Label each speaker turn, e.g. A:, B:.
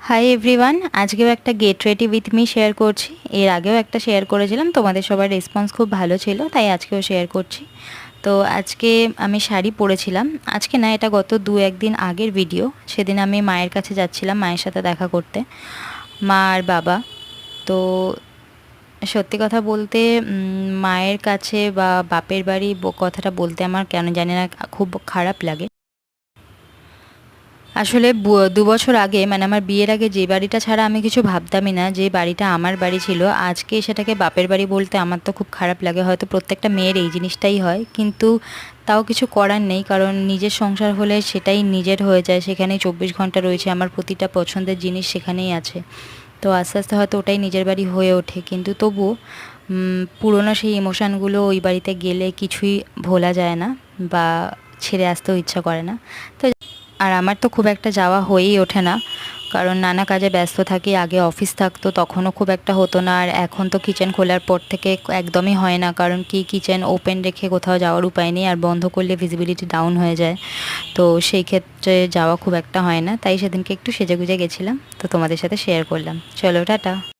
A: Hi everyone, আজকেও একটা get ready with me share করছি। এর আগেও একটা শেয়ার করেছিলাম, তোমাদের সবার রেসপন্স খুব ভালো ছিল, তাই আজকেও শেয়ার করছি। তো আজকে আমি শাড়ি পরেছিলাম, আজকে না, এটা গত 2-1 দিন আগের ভিডিও। সেদিন আমি মায়ের কাছে যাচ্ছিলাম, মায়ের সাথে দেখা করতে, মা আর বাবা। তো সত্যি কথা বলতে মায়ের কাছে বা বাপের বাড়ি কথাটা বলতে আমার কেন জানি না খুব খারাপ লাগে। আসলে 2 বছর আগে, মানে আমার বিয়ের আগে যে বাড়িটা ছাড়া আমি কিছু ভাবতামই না, যে বাড়িটা আমার বাড়ি ছিল, আজকে সেটাকে বাপের বাড়ি বলতে আমার তো খুব খারাপ লাগে। হয়তো প্রত্যেকটা মেয়ের এই জিনিসটাই হয়, কিন্তু তাও কিছু করার নেই, কারণ নিজের সংসার হলে সেটাই নিজের হয়ে যায়। সেখানেই 24 ঘন্টা রয়েছে, আমার প্রতিটা পছন্দের জিনিস সেখানেই আছে। তো আস্তে আস্তে হয়তো ওটাই নিজের বাড়ি হয়ে ওঠে, কিন্তু তবুও পুরোনো সেই ইমোশানগুলো ওই বাড়িতে গেলে কিছুই ভোলা যায় না, বা ছেড়ে আসতেও ইচ্ছা করে না। তো আর আমার তো খুব একটা যাওয়া হয়েই ওঠে না, কারণ নানা কাজে ব্যস্ত থাকি। আগে অফিস থাকতো, তখনও খুব একটা হতো না, আর এখন তো কিচেন খোলার পর থেকে একদমই হয় না, কারণ কি, কিচেন ওপেন রেখে কোথাও যাওয়ার উপায় নেই, আর বন্ধ করলে ভিজিবিলিটি ডাউন হয়ে যায়। তো সেই ক্ষেত্রে যাওয়া খুব একটা হয় না, তাই সেদিনকে একটু সেজেগুজে গেছিলাম, তো তোমাদের সাথে শেয়ার করলাম। চলো, টাটা।